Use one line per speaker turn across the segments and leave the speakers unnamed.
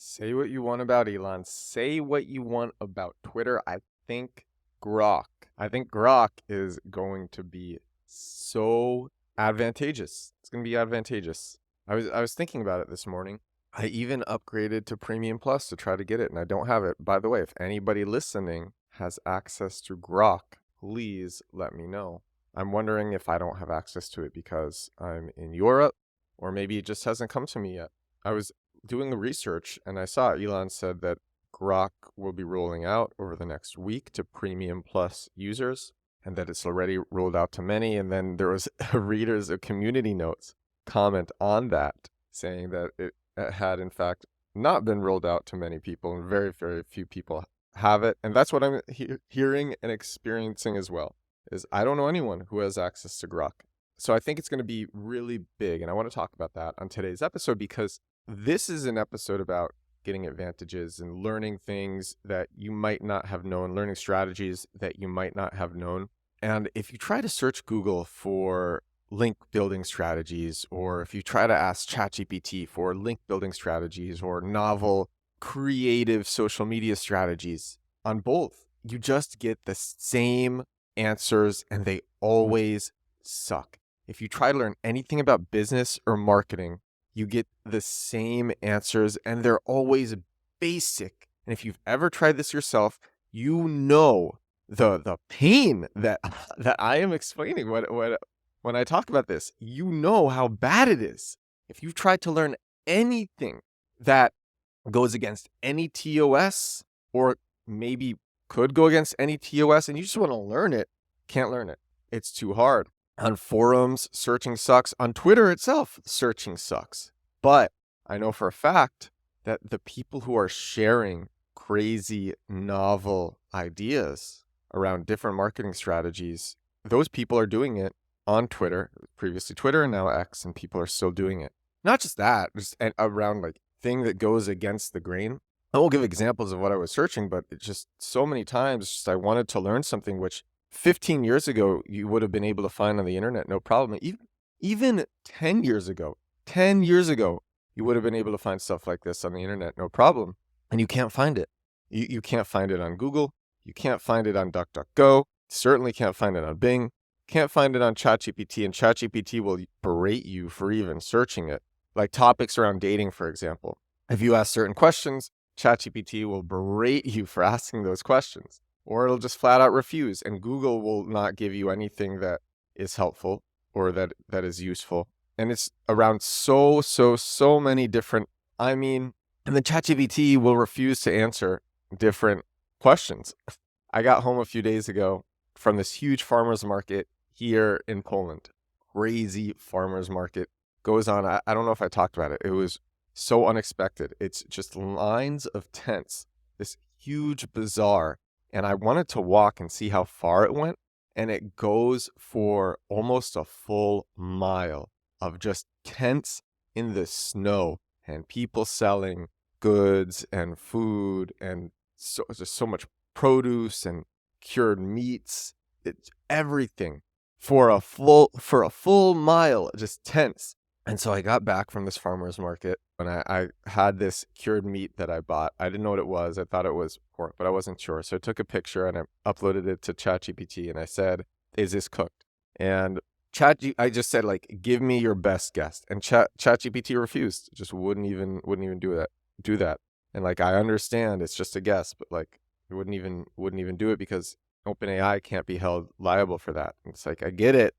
Say what you want about Elon. Say what you want about Twitter. Think Grok. I think Grok is going to be so advantageous. It's going to be advantageous. I was thinking about it this morning. I even upgraded to Premium Plus to try to get it, and I don't have it. By the way, if anybody listening has access to Grok, please let me know. I'm wondering if I don't have access to it because I'm in Europe, or maybe it just hasn't come to me yet. I was doing the research and I saw Elon said that Grok will be rolling out over the next week to Premium Plus users and that it's already rolled out to many. And then there was a readers of community notes comment on that saying that it had in fact not been rolled out to many people and very, very few people have it. And that's what I'm hearing and experiencing as well, is I don't know anyone who has access to Grok. So I think it's going to be really big. And I want to talk about that on today's episode because this is an episode about getting advantages and learning things that you might not have known, learning strategies that you might not have known. And if you try to search Google for link building strategies, or if you try to ask ChatGPT for link building strategies or novel, creative social media strategies on both, you just get the same answers and they always suck. If you try to learn anything about business or marketing, you get the same answers and they're always basic. And if you've ever tried this yourself, you know the pain that I am explaining when I talk about this. You know how bad it is. If you've tried to learn anything that goes against any TOS or maybe could go against any TOS and you just want to learn it, can't learn it. It's too hard. On forums, searching sucks. On Twitter itself, searching sucks. But I know for a fact that the people who are sharing crazy, novel ideas around different marketing strategies, those people are doing it on Twitter, previously Twitter and now X, and people are still doing it. Not just that, just around like thing that goes against the grain. I won't give examples of what I was searching, but it's just so many times just I wanted to learn something which 15 years ago, you would have been able to find on the internet, no problem. Even 10 years ago, you would have been able to find stuff like this on the internet, no problem. And you can't find it. You can't find it on Google. You can't find it on DuckDuckGo. Certainly can't find it on Bing. Can't find it on ChatGPT. And ChatGPT will berate you for even searching it. Like topics around dating, for example. If you ask certain questions, ChatGPT will berate you for asking those questions. Or it'll just flat out refuse, and Google will not give you anything that is helpful or that is useful. And it's around so many different, and the ChatGPT will refuse to answer different questions. I got home a few days ago from this huge farmer's market here in Poland. Crazy farmer's market goes on. I don't know if I talked about it. It was so unexpected. It's just lines of tents, this huge bazaar. And I wanted to walk and see how far it went. And it goes for almost a full mile of just tents in the snow and people selling goods and food and just so much produce and cured meats. It's everything for a full mile, just tents. And so I got back from this farmer's market and I had this cured meat that I bought. I didn't know what it was. I thought it was pork, but I wasn't sure. So I took a picture and I uploaded it to ChatGPT and I said, "Is this cooked?" And I just said, like, "Give me your best guess." And ChatGPT refused. Just wouldn't even do that. And like, I understand it's just a guess, but like it wouldn't even do it because OpenAI can't be held liable for that. And it's like, I get it,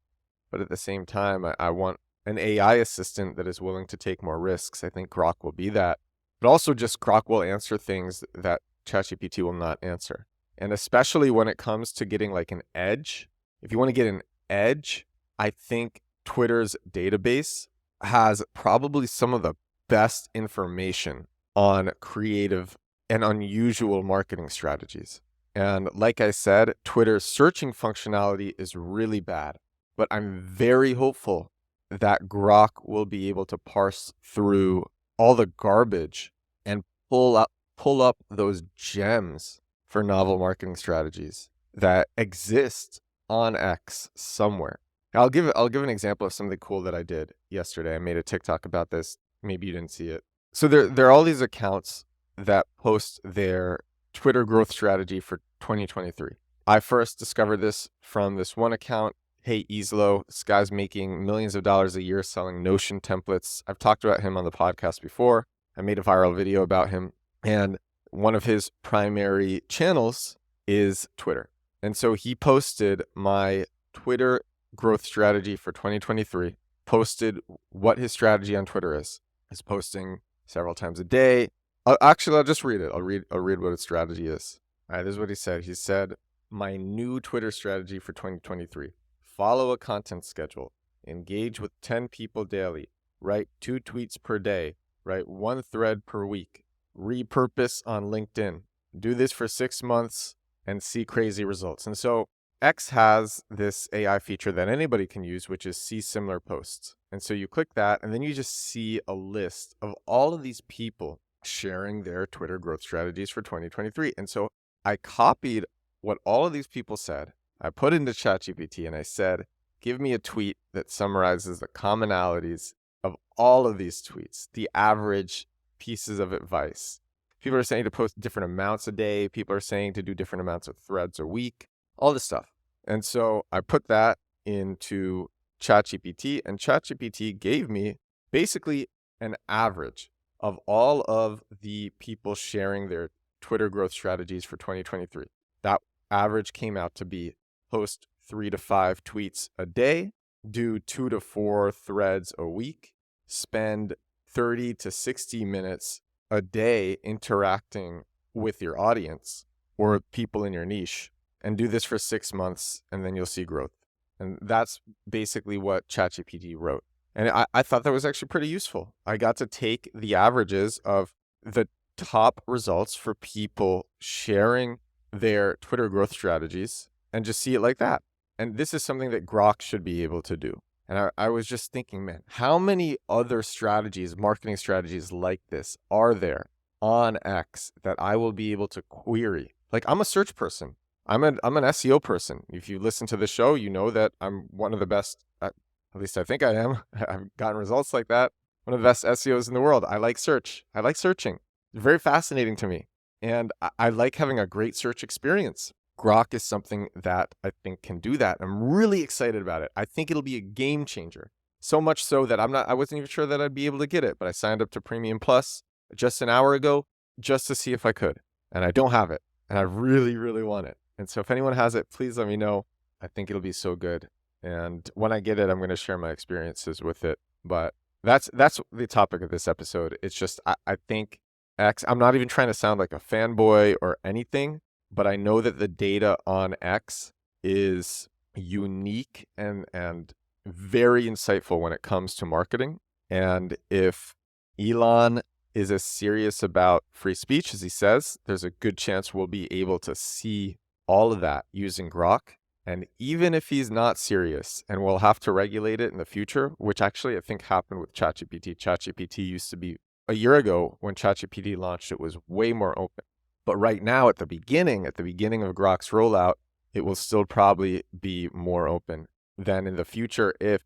but at the same time, I want an AI assistant that is willing to take more risks. I think Grok will be that. But also just Grok will answer things that ChatGPT will not answer. And especially when it comes to getting like an edge, if you want to get an edge, I think Twitter's database has probably some of the best information on creative and unusual marketing strategies. And like I said, Twitter's searching functionality is really bad. But I'm very hopeful that Grok will be able to parse through all the garbage and pull up those gems for novel marketing strategies that exist on X somewhere. I'll give an example of something cool that I did yesterday. I made a TikTok about this. Maybe you didn't see it. So there are all these accounts that post their Twitter growth strategy for 2023. I first discovered this from this one account, Hey Islo. This guy's making millions of dollars a year selling Notion templates. I've talked about him on the podcast before. I made a viral video about him, and one of his primary channels is Twitter. And so he posted my Twitter growth strategy for 2023, posted what his strategy on Twitter is. He's posting several times a day. I'll just read it. I'll read what his strategy is. All right, this is what he said. He said, my new Twitter strategy for 2023. Follow a content schedule. Engage with 10 people daily. Write 2 tweets per day. Write 1 thread per week. Repurpose on LinkedIn. Do this for 6 months and see crazy results. And so X has this AI feature that anybody can use, which is see similar posts. And so you click that, and then you just see a list of all of these people sharing their Twitter growth strategies for 2023. And so I copied what all of these people said. I put into ChatGPT and I said, give me a tweet that summarizes the commonalities of all of these tweets, the average pieces of advice. People are saying to post different amounts a day. People are saying to do different amounts of threads a week, all this stuff. And so I put that into ChatGPT, and ChatGPT gave me basically an average of all of the people sharing their Twitter growth strategies for 2023. That average came out to be post 3 to 5 tweets a day, do 2 to 4 threads a week, spend 30 to 60 minutes a day interacting with your audience or people in your niche, and do this for 6 months, and then you'll see growth. And that's basically what ChatGPT wrote. And I thought that was actually pretty useful. I got to take the averages of the top results for people sharing their Twitter growth strategies and just see it like that. And this is something that Grok should be able to do. And I was just thinking, man, how many other strategies, marketing strategies like this are there on X that I will be able to query? Like, I'm a search person. I'm an SEO person. If you listen to the show, you know that I'm one of the best, at least I think I am. I've gotten results like that. One of the best SEOs in the world. I like search. I like searching. It's very fascinating to me. And I like having a great search experience. Grok is something that I think can do that. I'm really excited about it. I think it'll be a game changer. So much so that I wasn't even sure that I'd be able to get it, but I signed up to Premium Plus just an hour ago just to see if I could. And I don't have it. And I really, really want it. And so if anyone has it, please let me know. I think it'll be so good. And when I get it, I'm going to share my experiences with it. But that's the topic of this episode. It's just, I think X, I'm not even trying to sound like a fanboy or anything, but I know that the data on X is unique and very insightful when it comes to marketing. And if Elon is as serious about free speech as he says, there's a good chance we'll be able to see all of that using Grok. And even if he's not serious and we'll have to regulate it in the future, which actually I think happened with ChatGPT. ChatGPT used to be, a year ago when ChatGPT launched, it was way more open. But right now at the beginning of Grok's rollout, it will still probably be more open than in the future if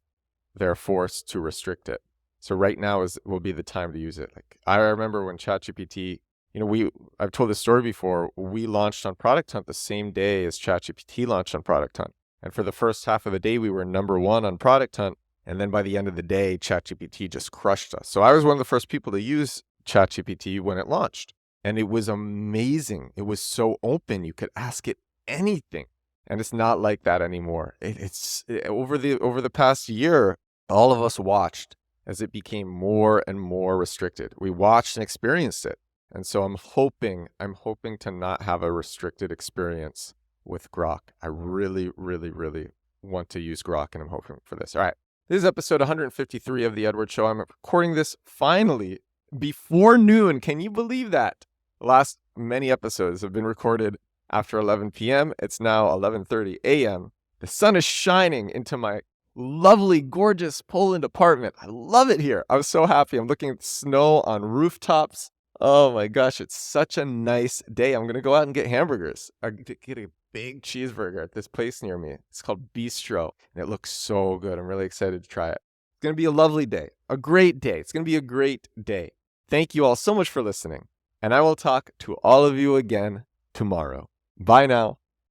they're forced to restrict it. So right now will be the time to use it. Like, I remember when ChatGPT, I've told this story before, we launched on Product Hunt the same day as ChatGPT launched on Product Hunt. And for the first half of the day, we were number 1 on Product Hunt. And then by the end of the day, ChatGPT just crushed us. So I was one of the first people to use ChatGPT when it launched. And it was amazing. It was so open. You could ask it anything. And it's not like that anymore. Over the past year, all of us watched as it became more and more restricted. We watched and experienced it. And so I'm hoping to not have a restricted experience with Grok. I really, really, really want to use Grok, and I'm hoping for this. All right. This is episode 153 of The Edward Show. I'm recording this finally before noon. Can you believe that? The last many episodes have been recorded after 11 p.m. It's now 11:30 a.m. The sun is shining into my lovely, gorgeous Poland apartment. I love it here. I'm so happy. I'm looking at the snow on rooftops. Oh my gosh, it's such a nice day. I'm going to go out and get hamburgers. I get a big cheeseburger at this place near me. It's called Bistro, and it looks so good. I'm really excited to try it. It's going to be a lovely day, a great day. It's going to be a great day. Thank you all so much for listening. and I will talk to all of you again tomorrow. Bye now.